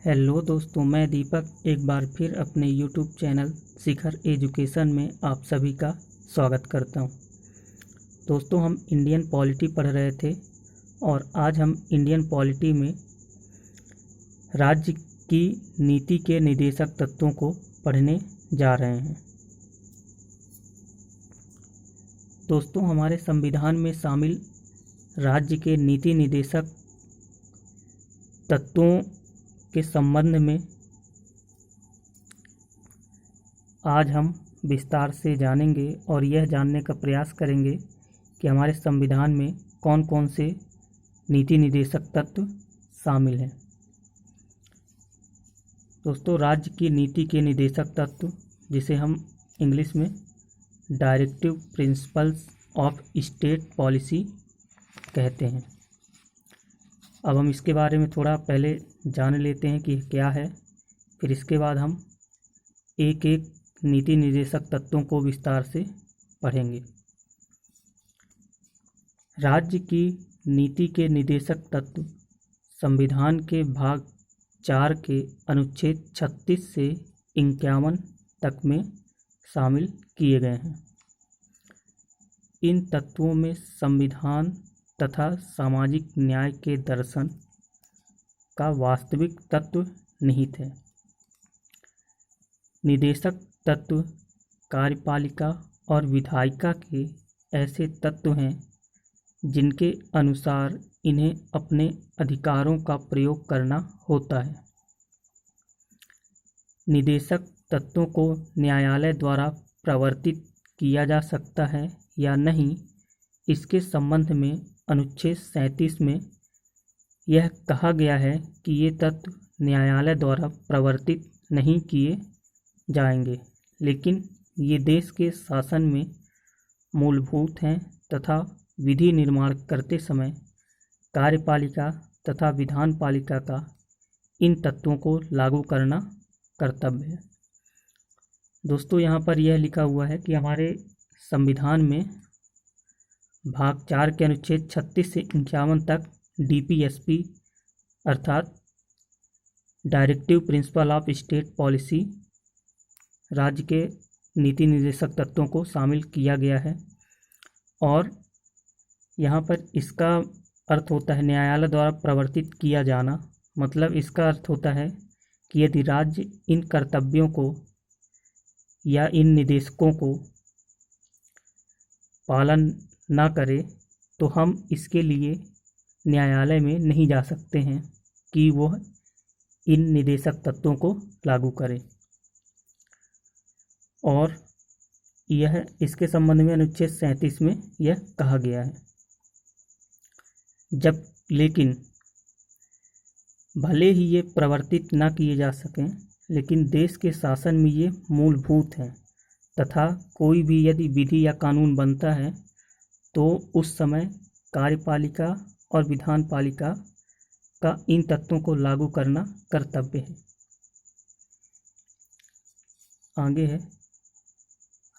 Hello दोस्तों, मैं दीपक एक बार फिर अपने यूट्यूब चैनल शिखर एजुकेशन में आप सभी का स्वागत करता हूं। दोस्तों, हम इंडियन पॉलिटी पढ़ रहे थे और आज हम इंडियन पॉलिटी में राज्य की नीति के निदेशक तत्वों को पढ़ने जा रहे हैं। दोस्तों, हमारे संविधान में शामिल राज्य के नीति निदेशक तत्वों के संबंध में आज हम विस्तार से जानेंगे और यह जानने का प्रयास करेंगे कि हमारे संविधान में कौन कौन से नीति निदेशक तत्व शामिल हैं। दोस्तों, राज्य की नीति के निदेशक तत्व, जिसे हम इंग्लिश में directive principles of state policy कहते हैं। अब हम इसके बारे में थोड़ा पहले जान लेते हैं कि क्या है, फिर इसके बाद हम एक एक नीति निर्देशक तत्वों को विस्तार से पढ़ेंगे। राज्य की नीति के निदेशक तत्व संविधान के भाग 4 के अनुच्छेद 36 से 51 तक में शामिल किए गए हैं। इन तत्वों में संविधान तथा सामाजिक न्याय के दर्शन का वास्तविक तत्व निहित है। निदेशक तत्व कार्यपालिका और विधायिका के ऐसे तत्व हैं जिनके अनुसार इन्हें अपने अधिकारों का प्रयोग करना होता है। निदेशक तत्वों को न्यायालय द्वारा प्रवर्तित किया जा सकता है या नहीं, इसके संबंध में अनुच्छेद 37 में यह कहा गया है कि ये तत्व न्यायालय द्वारा प्रवर्तित नहीं किए जाएंगे, लेकिन ये देश के शासन में मूलभूत हैं तथा विधि निर्माण करते समय कार्यपालिका तथा विधान पालिका का इन तत्वों को लागू करना कर्तव्य है। दोस्तों, यहाँ पर यह लिखा हुआ है कि हमारे संविधान में भाग 4 के अनुच्छेद 36 से 51 तक DPSP अर्थात directive principle of state policy राज्य के नीति निर्देशक तत्वों को शामिल किया गया है। और यहाँ पर इसका अर्थ होता है न्यायालय द्वारा प्रवर्तित किया जाना, मतलब इसका अर्थ होता है कि यदि राज्य इन कर्तव्यों को या इन निर्देशकों को पालन ना करे तो हम इसके लिए न्यायालय में नहीं जा सकते हैं कि वह इन निदेशक तत्वों को लागू करे। और यह इसके संबंध में अनुच्छेद 37 में यह कहा गया है। जब लेकिन भले ही ये प्रवर्तित ना किए जा सकें, लेकिन देश के शासन में ये मूलभूत हैं तथा कोई भी यदि विधि या कानून बनता है तो उस समय कार्यपालिका और विधान पालिका का इन तत्वों को लागू करना कर्तव्य है। आगे है,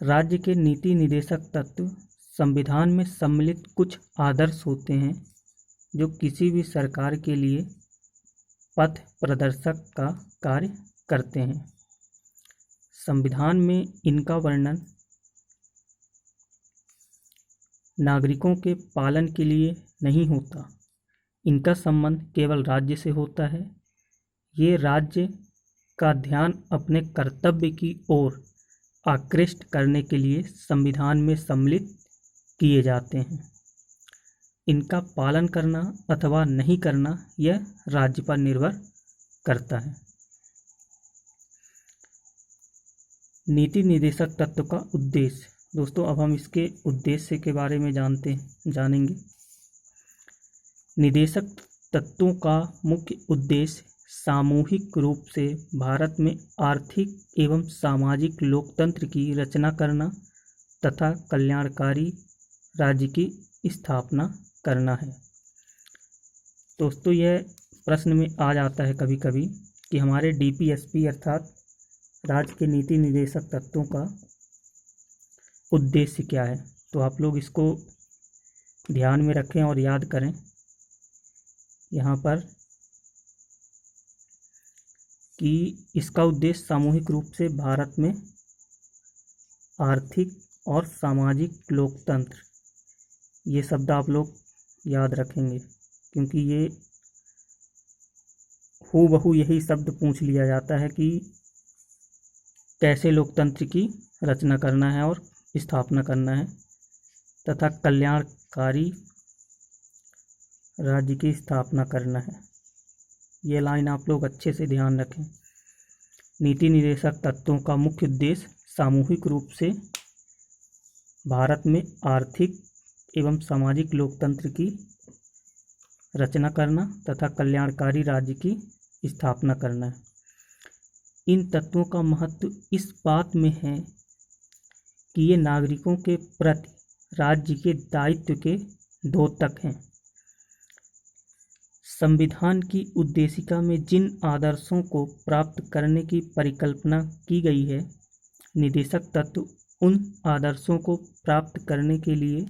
राज्य के नीति निदेशक तत्व संविधान में सम्मिलित कुछ आदर्श होते हैं जो किसी भी सरकार के लिए पथ प्रदर्शक का कार्य करते हैं। संविधान में इनका वर्णन नागरिकों के पालन के लिए नहीं होता, इनका संबंध केवल राज्य से होता है। ये राज्य का ध्यान अपने कर्तव्य की ओर आकृष्ट करने के लिए संविधान में सम्मिलित किए जाते हैं। इनका पालन करना अथवा नहीं करना यह राज्य पर निर्भर करता है। नीति निदेशक तत्व का उद्देश्य। दोस्तों, अब हम इसके उद्देश्य के बारे में जानेंगे। निदेशक तत्वों का मुख्य उद्देश्य सामूहिक रूप से भारत में आर्थिक एवं सामाजिक लोकतंत्र की रचना करना तथा कल्याणकारी राज्य की स्थापना करना है। दोस्तों, यह प्रश्न में आ जाता है कभी कभी कि हमारे DPSP अर्थात राज्य के नीति निदेशक तत्वों का उद्देश्य क्या है। तो आप लोग इसको ध्यान में रखें और याद करें। यहाँ पर कि इसका उद्देश्य सामूहिक रूप से भारत में आर्थिक और सामाजिक लोकतंत्र, ये शब्द आप लोग याद रखेंगे क्योंकि ये हूबहू यही शब्द पूछ लिया जाता है कि कैसे लोकतंत्र की रचना करना है और स्थापना करना है तथा कल्याणकारी राज्य की स्थापना करना है। ये लाइन आप लोग अच्छे से ध्यान रखें। नीति निर्देशक तत्वों का मुख्य उद्देश्य सामूहिक रूप से भारत में आर्थिक एवं सामाजिक लोकतंत्र की रचना करना तथा कल्याणकारी राज्य की स्थापना करना है। इन तत्वों का महत्व इस बात में है कि ये नागरिकों के प्रति राज्य के दायित्व के द्योतक हैं। संविधान की उद्देशिका में जिन आदर्शों को प्राप्त करने की परिकल्पना की गई है, निदेशक तत्व उन आदर्शों को प्राप्त करने के लिए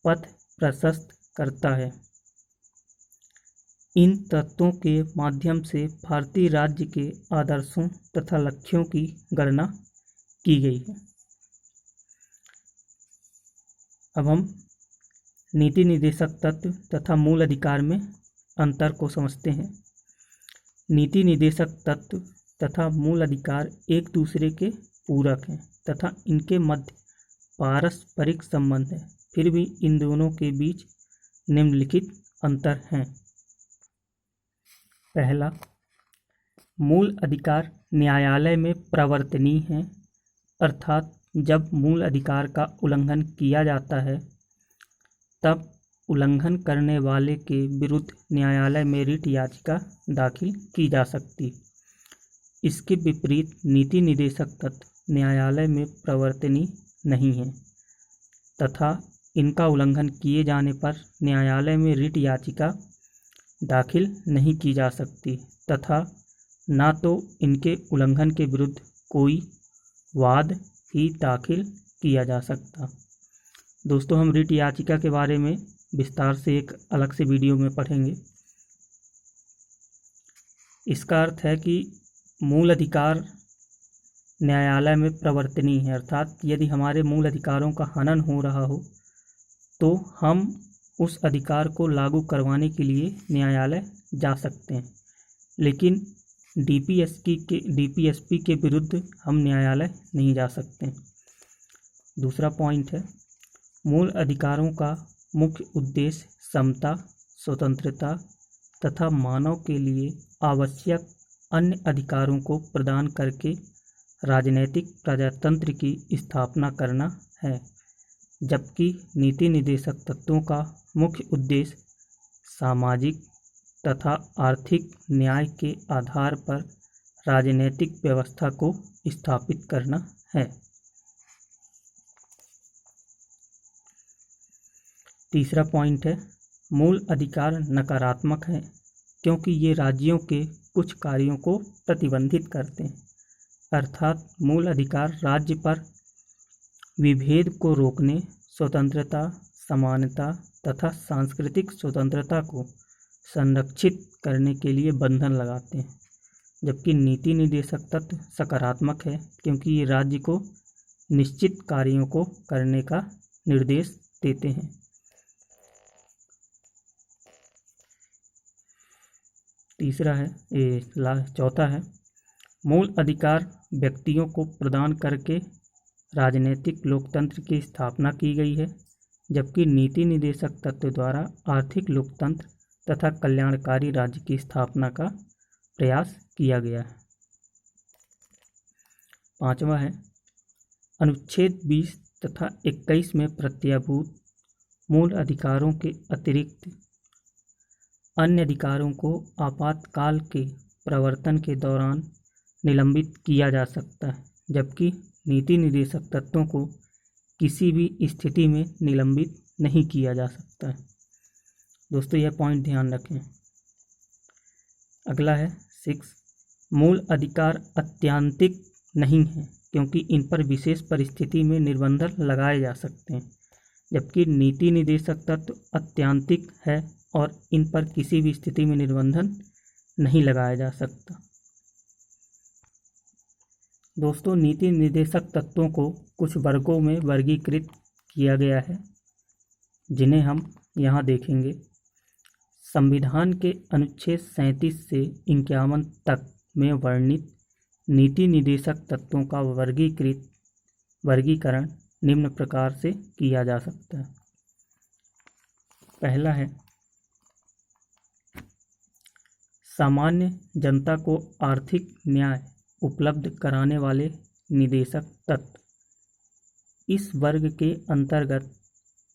पथ प्रशस्त करता है। इन तत्वों के माध्यम से भारतीय राज्य के आदर्शों तथा लक्ष्यों की गणना की गई है। अब हम नीति निर्देशक तत्व तथा मूल अधिकार में अंतर को समझते हैं। नीति निर्देशक तत्व तथा मूल अधिकार एक दूसरे के पूरक हैं तथा इनके मध्य पारस्परिक संबंध है। फिर भी इन दोनों के बीच निम्नलिखित अंतर हैं। पहला, मूल अधिकार न्यायालय में प्रवर्तनीय हैं, अर्थात जब मूल अधिकार का उल्लंघन किया जाता है तब उल्लंघन करने वाले के विरुद्ध न्यायालय में रिट याचिका दाखिल की जा सकती। इसके विपरीत नीति निर्देशक तत्व न्यायालय में प्रवर्तनीय नहीं है तथा इनका उल्लंघन किए जाने पर न्यायालय में रिट याचिका दाखिल नहीं की जा सकती तथा न तो इनके उल्लंघन के विरुद्ध कोई वाद ही दाखिल किया जा सकता। दोस्तों, हम रिट याचिका के बारे में विस्तार से एक अलग से वीडियो में पढ़ेंगे। इसका अर्थ है कि मूल अधिकार न्यायालय में प्रवर्तनीय है, अर्थात यदि हमारे मूल अधिकारों का हनन हो रहा हो तो हम उस अधिकार को लागू करवाने के लिए न्यायालय जा सकते हैं, लेकिन डीपीएसपी के विरुद्ध हम न्यायालय नहीं जा सकते। दूसरा पॉइंट है, मूल अधिकारों का मुख्य उद्देश्य समता, स्वतंत्रता तथा मानव के लिए आवश्यक अन्य अधिकारों को प्रदान करके राजनैतिक प्रजातंत्र की स्थापना करना है, जबकि नीति निर्देशक तत्वों का मुख्य उद्देश्य सामाजिक तथा आर्थिक न्याय के आधार पर राजनीतिक व्यवस्था को स्थापित करना है। तीसरा पॉइंट है, मूल अधिकार नकारात्मक है क्योंकि ये राज्यों के कुछ कार्यों को प्रतिबंधित करते हैं, अर्थात मूल अधिकार राज्य पर विभेद को रोकने, स्वतंत्रता, समानता तथा सांस्कृतिक स्वतंत्रता को संरक्षित करने के लिए बंधन लगाते हैं, जबकि नीति निर्देशक तत्व सकारात्मक है क्योंकि ये राज्य को निश्चित कार्यों को करने का निर्देश देते हैं। चौथा है, मूल अधिकार व्यक्तियों को प्रदान करके राजनीतिक लोकतंत्र की स्थापना की गई है, जबकि नीति निर्देशक तत्व द्वारा आर्थिक लोकतंत्र तथा कल्याणकारी राज्य की स्थापना का प्रयास किया गया है। पांचवा है, अनुच्छेद 20 तथा 21 में प्रत्याभूत मूल अधिकारों के अतिरिक्त अन्य अधिकारों को आपातकाल के प्रवर्तन के दौरान निलंबित किया जा सकता है, जबकि नीति निर्देशक तत्वों को किसी भी स्थिति में निलंबित नहीं किया जा सकता है। दोस्तों, यह पॉइंट ध्यान रखें। अगला है 6, मूल अधिकार अत्यांतिक नहीं है क्योंकि इन पर विशेष परिस्थिति में निर्बंध लगाए जा सकते हैं, जबकि नीति निर्देशक तत्व अत्यांतिक है और इन पर किसी भी स्थिति में निर्बंधन नहीं लगाया जा सकता। दोस्तों, नीति निर्देशक तत्वों को कुछ वर्गों में वर्गीकृत किया गया है, जिन्हें हम यहाँ देखेंगे। संविधान के अनुच्छेद 37 से 51 तक में वर्णित नीति निर्देशक तत्वों का वर्गीकरण निम्न प्रकार से किया जा सकता है। पहला है, सामान्य जनता को आर्थिक न्याय उपलब्ध कराने वाले निर्देशक तत्व। इस वर्ग के अंतर्गत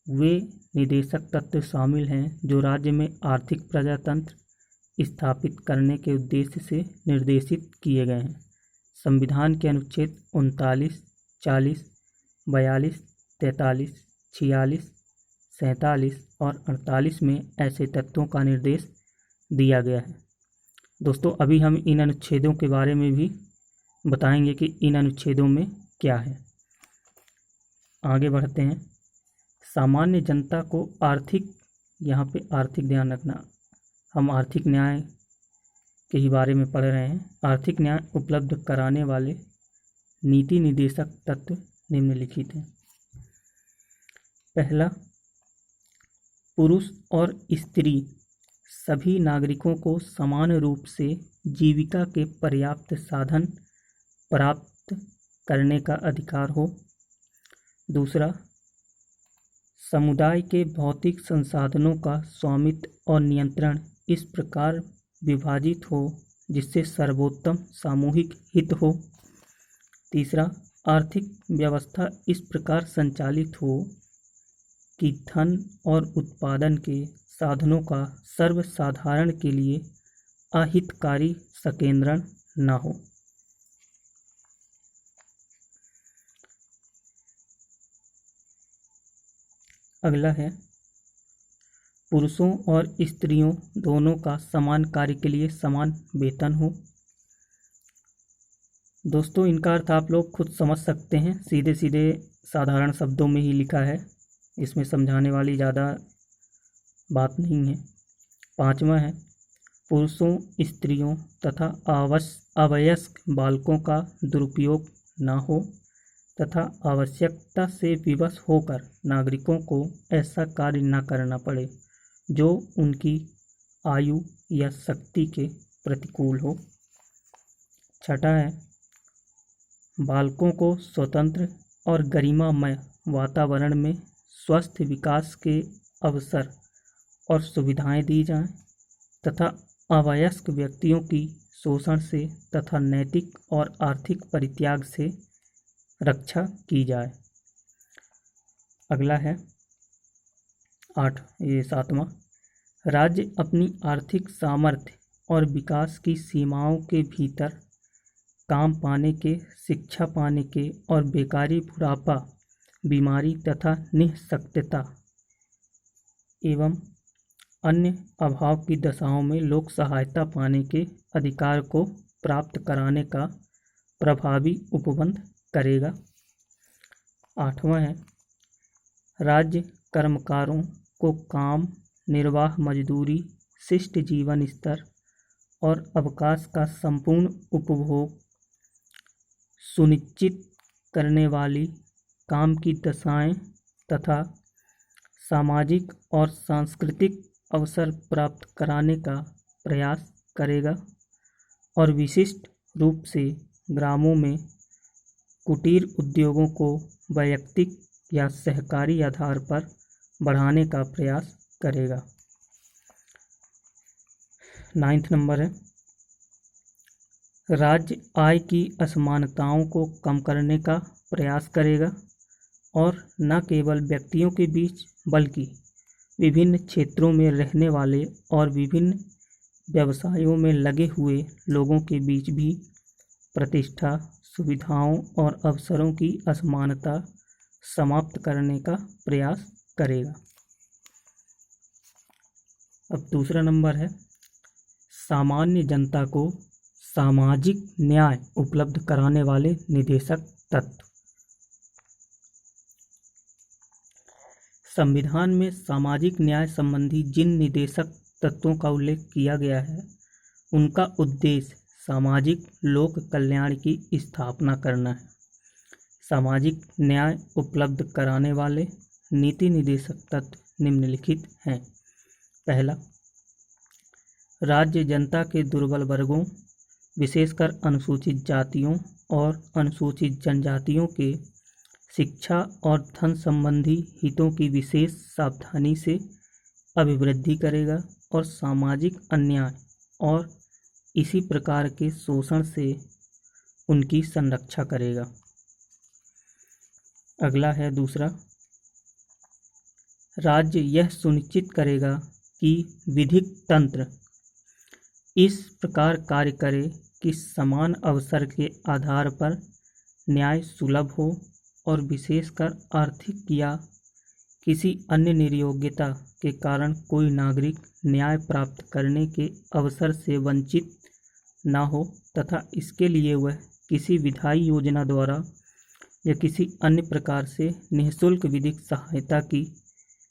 वे निर्देशक तत्व शामिल हैं जो राज्य में आर्थिक प्रजातंत्र स्थापित करने के उद्देश्य से निर्देशित किए गए हैं। संविधान के अनुच्छेद 39, 40, 42, 43, 46, 47 और 48 में ऐसे तत्वों का निर्देश दिया गया है। दोस्तों, अभी हम इन अनुच्छेदों के बारे में भी बताएंगे कि इन अनुच्छेदों में क्या है। आगे बढ़ते हैं। सामान्य जनता को आर्थिक, यहाँ पे आर्थिक ध्यान रखना, हम आर्थिक न्याय के ही बारे में पढ़ रहे हैं। आर्थिक न्याय उपलब्ध कराने वाले नीति निर्देशक तत्व निम्नलिखित हैं। पहला, पुरुष और स्त्री सभी नागरिकों को समान रूप से जीविका के पर्याप्त साधन प्राप्त करने का अधिकार हो। दूसरा, समुदाय के भौतिक संसाधनों का स्वामित्व और नियंत्रण इस प्रकार विभाजित हो जिससे सर्वोत्तम सामूहिक हित हो। तीसरा, आर्थिक व्यवस्था इस प्रकार संचालित हो कि धन और उत्पादन के साधनों का सर्वसाधारण के लिए अहितकारी संकेंद्रण न हो। अगला है, पुरुषों और स्त्रियों दोनों का समान कार्य के लिए समान वेतन हो। दोस्तों, इनका अर्थ आप लोग खुद समझ सकते हैं, सीधे सीधे साधारण शब्दों में ही लिखा है, इसमें समझाने वाली ज़्यादा बात नहीं है। पांचवा है, पुरुषों, स्त्रियों तथा अवयस्क बालकों का दुरुपयोग न हो तथा आवश्यकता से विवश होकर नागरिकों को ऐसा कार्य न करना पड़े जो उनकी आयु या शक्ति के प्रतिकूल हो। छठा है, बालकों को स्वतंत्र और गरिमामय वातावरण में स्वस्थ विकास के अवसर और सुविधाएं दी जाएं तथा अवयस्क व्यक्तियों की शोषण से तथा नैतिक और आर्थिक परित्याग से रक्षा की जाए। अगला है 7वां, राज्य अपनी आर्थिक सामर्थ्य और विकास की सीमाओं के भीतर काम पाने के, शिक्षा पाने के और बेकारी, बुढ़ापा, बीमारी तथा निःशक्तता एवं अन्य अभाव की दशाओं में लोक सहायता पाने के अधिकार को प्राप्त कराने का प्रभावी उपबंध करेगा। 8वां है, राज्य कर्मकारों को काम, निर्वाह मजदूरी, शिष्ट जीवन स्तर और अवकाश का संपूर्ण उपभोग सुनिश्चित करने वाली काम की दशाएं तथा सामाजिक और सांस्कृतिक अवसर प्राप्त कराने का प्रयास करेगा और विशिष्ट रूप से ग्रामों में कुटीर उद्योगों को वैयक्तिक या सहकारी आधार पर बढ़ाने का प्रयास करेगा। 9वां नंबर है, राज्य आय की असमानताओं को कम करने का प्रयास करेगा और न केवल व्यक्तियों के बीच बल्कि विभिन्न क्षेत्रों में रहने वाले और विभिन्न व्यवसायों में लगे हुए लोगों के बीच भी प्रतिष्ठा, सुविधाओं और अवसरों की असमानता समाप्त करने का प्रयास करेगा। अब दूसरा नंबर है, सामान्य जनता को सामाजिक न्याय उपलब्ध कराने वाले निर्देशक तत्व। संविधान में सामाजिक न्याय संबंधी जिन निर्देशक तत्वों का उल्लेख किया गया है, उनका उद्देश्य सामाजिक लोक कल्याण की स्थापना करना है। सामाजिक न्याय उपलब्ध कराने वाले नीति निदेशक तत्व निम्नलिखित हैं। पहला, राज्य जनता के दुर्बल वर्गों, विशेषकर अनुसूचित जातियों और अनुसूचित जनजातियों के शिक्षा और धन संबंधी हितों की विशेष सावधानी से अभिवृद्धि करेगा और सामाजिक अन्याय और इसी प्रकार के शोषण से उनकी संरक्षा करेगा। अगला है दूसरा, राज्य यह सुनिश्चित करेगा कि विधिक तंत्र इस प्रकार कार्य करे कि समान अवसर के आधार पर न्याय सुलभ हो और विशेषकर आर्थिक या किसी अन्य निर्योग्यता के कारण कोई नागरिक न्याय प्राप्त करने के अवसर से वंचित न हो तथा इसके लिए वह किसी विधायी योजना द्वारा या किसी अन्य प्रकार से निःशुल्क विधिक सहायता की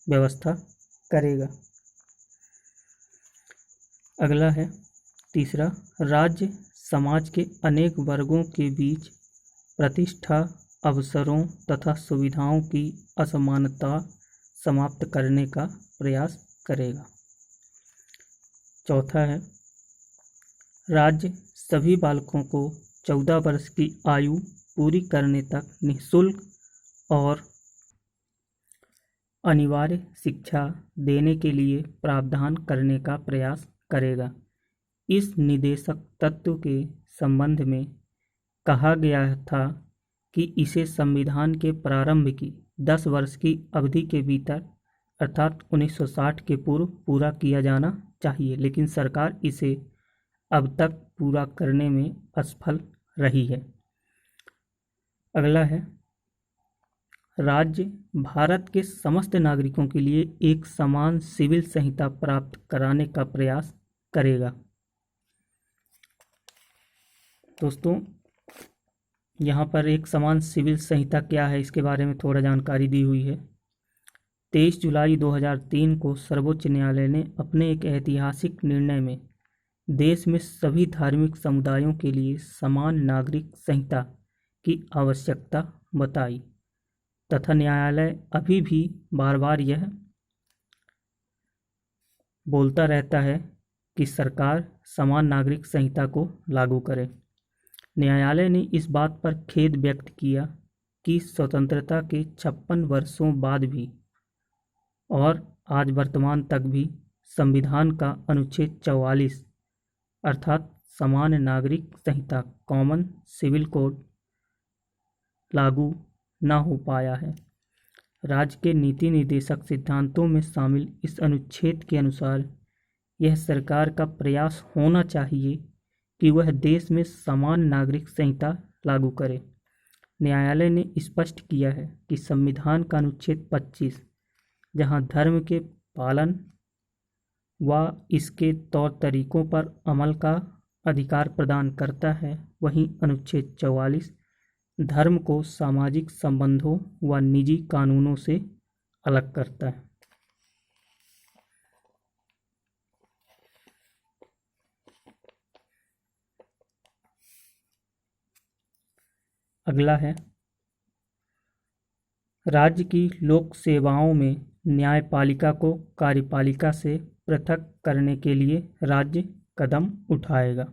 व्यवस्था करेगा। अगला है तीसरा, राज्य समाज के अनेक वर्गों के बीच प्रतिष्ठा, अवसरों तथा सुविधाओं की असमानता समाप्त करने का प्रयास करेगा। चौथा है, राज्य सभी बालकों को 14 वर्ष की आयु पूरी करने तक निःशुल्क और अनिवार्य शिक्षा देने के लिए प्रावधान करने का प्रयास करेगा। इस निदेशक तत्व के संबंध में कहा गया था कि इसे संविधान के प्रारंभ की 10 वर्ष की अवधि के भीतर अर्थात 1960 के पूर्व पूरा किया जाना चाहिए, लेकिन सरकार इसे अब तक पूरा करने में असफल रही है। अगला है, राज्य भारत के समस्त नागरिकों के लिए एक समान सिविल संहिता प्राप्त कराने का प्रयास करेगा। दोस्तों, यहाँ पर एक समान सिविल संहिता क्या है इसके बारे में थोड़ा जानकारी दी हुई है। 23 जुलाई 2003 को सर्वोच्च न्यायालय ने अपने एक ऐतिहासिक निर्णय में देश में सभी धार्मिक समुदायों के लिए समान नागरिक संहिता की आवश्यकता बताई तथा न्यायालय अभी भी बार बार यह बोलता रहता है कि सरकार समान नागरिक संहिता को लागू करे। न्यायालय ने इस बात पर खेद व्यक्त किया कि स्वतंत्रता के 56 वर्षों बाद भी और आज वर्तमान तक भी संविधान का अनुच्छेद 44 अर्थात समान नागरिक संहिता कॉमन सिविल कोड लागू न हो पाया है। राज्य के नीति निर्देशक सिद्धांतों में शामिल इस अनुच्छेद के अनुसार यह सरकार का प्रयास होना चाहिए कि वह देश में समान नागरिक संहिता लागू करे। न्यायालय ने स्पष्ट किया है कि संविधान का अनुच्छेद 25 जहां धर्म के पालन व इसके तौर तरीकों पर अमल का अधिकार प्रदान करता है, वहीं अनुच्छेद 44 धर्म को सामाजिक संबंधों व निजी कानूनों से अलग करता है। अगला है, राज्य की लोक सेवाओं में न्यायपालिका को कार्यपालिका से पृथक करने के लिए राज्य कदम उठाएगा।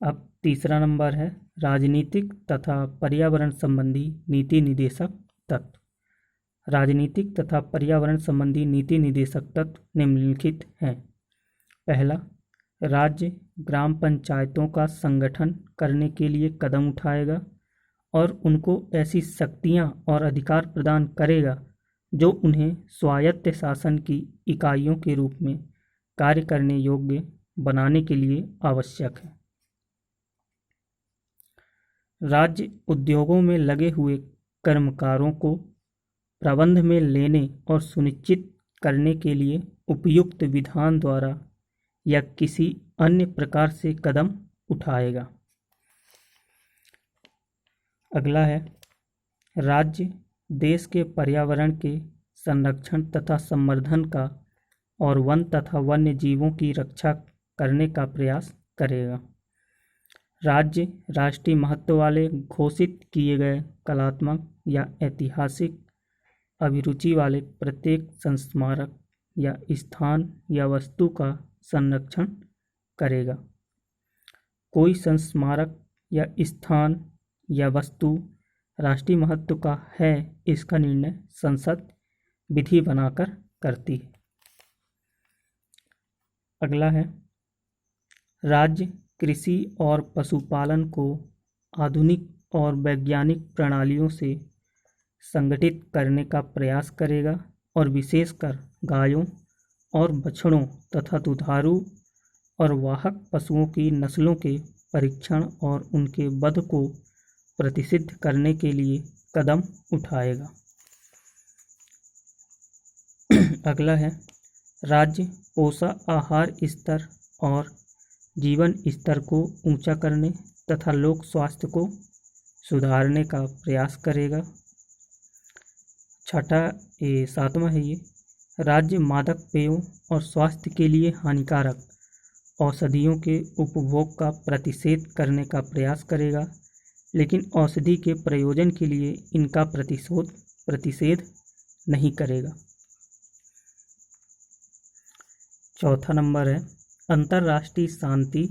अब तीसरा नंबर है, राजनीतिक तथा पर्यावरण संबंधी नीति निदेशक तत्व। राजनीतिक तथा पर्यावरण संबंधी नीति निदेशक तत्व निम्नलिखित हैं। पहला, राज्य ग्राम पंचायतों का संगठन करने के लिए कदम उठाएगा और उनको ऐसी शक्तियां और अधिकार प्रदान करेगा जो उन्हें स्वायत्त शासन की इकाइयों के रूप में कार्य करने योग्य बनाने के लिए आवश्यक है। राज्य उद्योगों में लगे हुए कर्मकारों को प्रबंध में लेने और सुनिश्चित करने के लिए उपयुक्त विधान द्वारा या किसी अन्य प्रकार से कदम उठाएगा। अगला है, राज्य देश के पर्यावरण के संरक्षण तथा संवर्धन का और वन तथा वन्य जीवों की रक्षा करने का प्रयास करेगा। राज्य राष्ट्रीय महत्व वाले घोषित किए गए कलात्मक या ऐतिहासिक अभिरुचि वाले प्रत्येक संस्मारक या स्थान या वस्तु का संरक्षण करेगा। कोई संस्मारक या स्थान या वस्तु राष्ट्रीय महत्व का है, इसका निर्णय संसद विधि बनाकर करती है। अगला है, राज्य कृषि और पशुपालन को आधुनिक और वैज्ञानिक प्रणालियों से संगठित करने का प्रयास करेगा और विशेषकर गायों और बछड़ों तथा दुधारू और वाहक पशुओं की नस्लों के परीक्षण और उनके वध को प्रतिषिद्ध करने के लिए कदम उठाएगा। अगला है, राज्य पोषाहार स्तर और जीवन स्तर को ऊंचा करने तथा लोक स्वास्थ्य को सुधारने का प्रयास करेगा। सातवां है ये, राज्य मादक पेयों और स्वास्थ्य के लिए हानिकारक औषधियों के उपभोग का प्रतिषेध करने का प्रयास करेगा, लेकिन औषधि के प्रयोजन के लिए इनका प्रतिषेध नहीं करेगा। चौथा नंबर है, अंतर्राष्ट्रीय शांति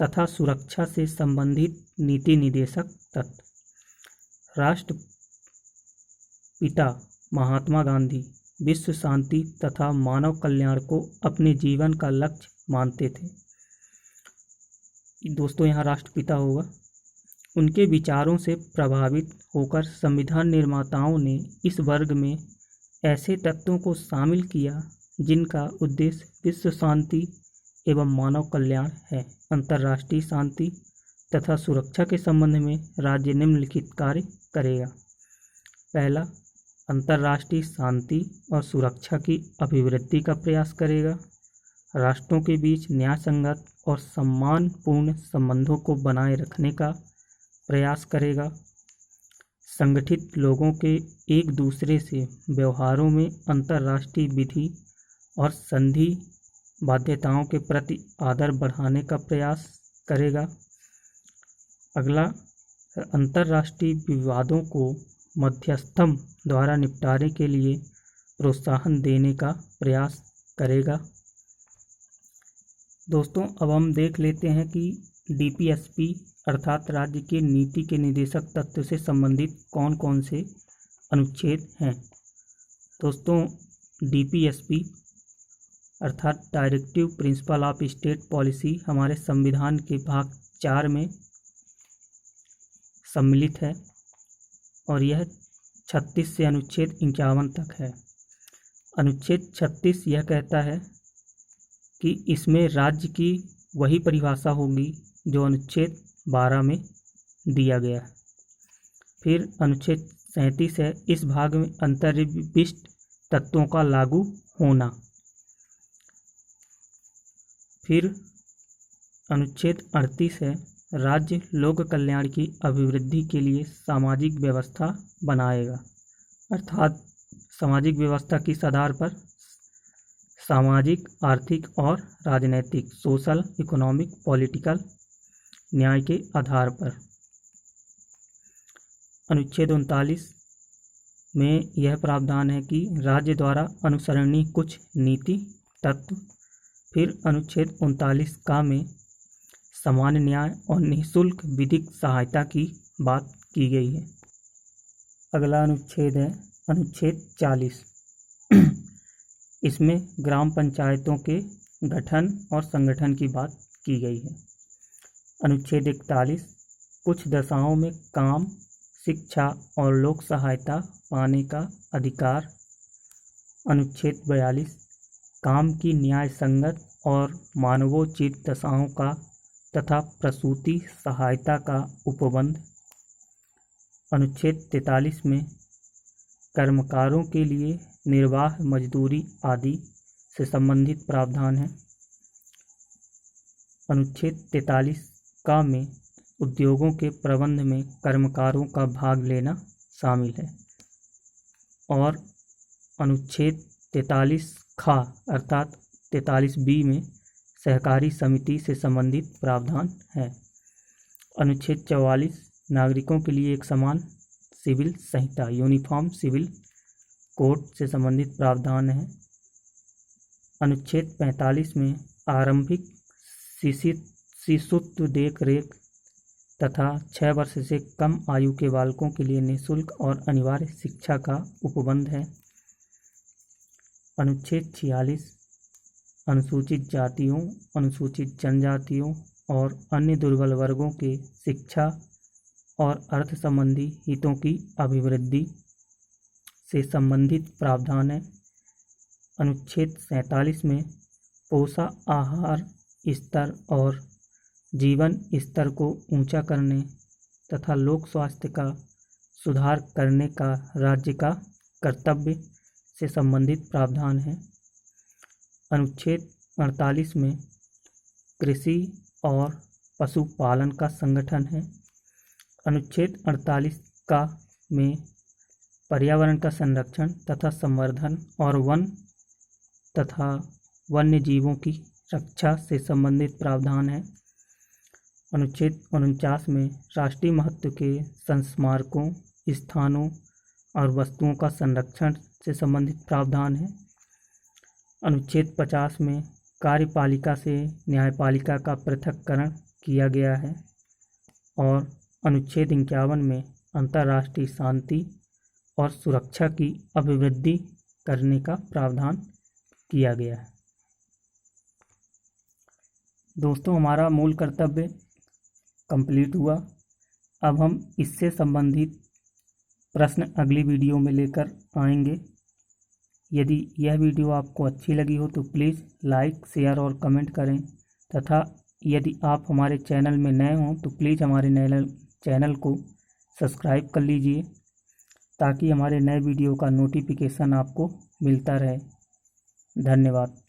तथा सुरक्षा से संबंधित नीति निदेशक तत्व। राष्ट्रपिता महात्मा गांधी विश्व शांति तथा मानव कल्याण को अपने जीवन का लक्ष्य मानते थे। दोस्तों, यहाँ राष्ट्रपिता होगा। उनके विचारों से प्रभावित होकर संविधान निर्माताओं ने इस वर्ग में ऐसे तत्वों को शामिल किया जिनका उद्देश्य विश्व शांति एवं मानव कल्याण है। अंतर्राष्ट्रीय शांति तथा सुरक्षा के संबंध में राज्य निम्नलिखित कार्य करेगा। पहला, अंतर्राष्ट्रीय शांति और सुरक्षा की अभिवृद्धि का प्रयास करेगा। राष्ट्रों के बीच न्यायसंगत और सम्मानपूर्ण संबंधों को बनाए रखने का प्रयास करेगा। संगठित लोगों के एक दूसरे से व्यवहारों में अंतर्राष्ट्रीय विधि और संधि बाध्यताओं के प्रति आदर बढ़ाने का प्रयास करेगा। अगला, अंतर्राष्ट्रीय विवादों को मध्यस्थम द्वारा निपटारे के लिए प्रोत्साहन देने का प्रयास करेगा। दोस्तों, अब हम देख लेते हैं कि डीपीएसपी अर्थात राज्य के नीति के निदेशक तत्व से संबंधित कौन कौन से अनुच्छेद हैं। दोस्तों, डीपीएसपी अर्थात directive principle of state policy हमारे संविधान के भाग 4 में सम्मिलित है और यह 36 से अनुच्छेद 51 तक है। अनुच्छेद 36 यह कहता है कि इसमें राज्य की वही परिभाषा होगी जो अनुच्छेद 12 में दिया गया है। फिर अनुच्छेद 37 है, इस भाग में अंतर्विशिष्ट तत्वों का लागू होना। फिर अनुच्छेद 38 है, राज्य लोक कल्याण की अभिवृद्धि के लिए सामाजिक व्यवस्था बनाएगा, अर्थात सामाजिक व्यवस्था किस आधार पर? सामाजिक, आर्थिक और राजनैतिक, सोशल, इकोनॉमिक, पॉलिटिकल न्याय के आधार पर। अनुच्छेद 39 में यह प्रावधान है कि राज्य द्वारा अनुसरणीय कुछ नीति तत्व। फिर अनुच्छेद 39 का में सामान्य न्याय और निःशुल्क विधिक सहायता की बात की गई है। अगला अनुच्छेद है अनुच्छेद 40। इसमें ग्राम पंचायतों के गठन और संगठन की बात की गई है। अनुच्छेद 41 कुछ दशाओं में काम, शिक्षा और लोक सहायता पाने का अधिकार। अनुच्छेद 42 काम की न्याय संगत और मानवोचित दशाओं का तथा प्रसूति सहायता का उपबंध। अनुच्छेद 43 में कर्मकारों के लिए निर्वाह मजदूरी आदि से संबंधित प्रावधान है। अनुच्छेद 43 का में उद्योगों के प्रबंध में कर्मकारों का भाग लेना शामिल है। और अनुच्छेद 43 खा अर्थात 43 बी में सहकारी समिति से संबंधित प्रावधान है। अनुच्छेद 44 नागरिकों के लिए एक समान सिविल संहिता यूनिफॉर्म सिविल कोड से संबंधित प्रावधान है। अनुच्छेद 45 में आरंभिक शिशुत्व देख रेख तथा 6 वर्ष से कम आयु के बालकों के लिए निःशुल्क और अनिवार्य शिक्षा का उपबंध है। अनुच्छेद 46 अनुसूचित जातियों, अनुसूचित जनजातियों और अन्य दुर्बल वर्गों के शिक्षा और अर्थ संबंधी हितों की अभिवृद्धि से संबंधित प्रावधान है। अनुच्छेद 47 में पोषण आहार स्तर और जीवन स्तर को ऊंचा करने तथा लोक स्वास्थ्य का सुधार करने का राज्य का कर्तव्य से संबंधित प्रावधान है। अनुच्छेद 48 में कृषि और पशुपालन का संगठन है। अनुच्छेद 48 का में पर्यावरण का संरक्षण तथा संवर्धन और वन तथा वन्य जीवों की रक्षा से संबंधित प्रावधान है। अनुच्छेद 49 में राष्ट्रीय महत्व के संस्मारकों, स्थानों और वस्तुओं का संरक्षण से संबंधित प्रावधान है। अनुच्छेद 50 में कार्यपालिका से न्यायपालिका का पृथक्करण किया गया है और अनुच्छेद 51 में अंतर्राष्ट्रीय शांति और सुरक्षा की अभिवृद्धि करने का प्रावधान किया गया है। दोस्तों, हमारा मूल कर्तव्य कंप्लीट हुआ। अब हम इससे संबंधित प्रश्न अगली वीडियो में लेकर आएंगे। यदि यह वीडियो आपको अच्छी लगी हो तो प्लीज़ लाइक, शेयर और कमेंट करें तथा यदि आप हमारे चैनल में नए हों तो प्लीज़ हमारे नए चैनल को सब्सक्राइब कर लीजिए ताकि हमारे नए वीडियो का नोटिफिकेशन आपको मिलता रहे। धन्यवाद।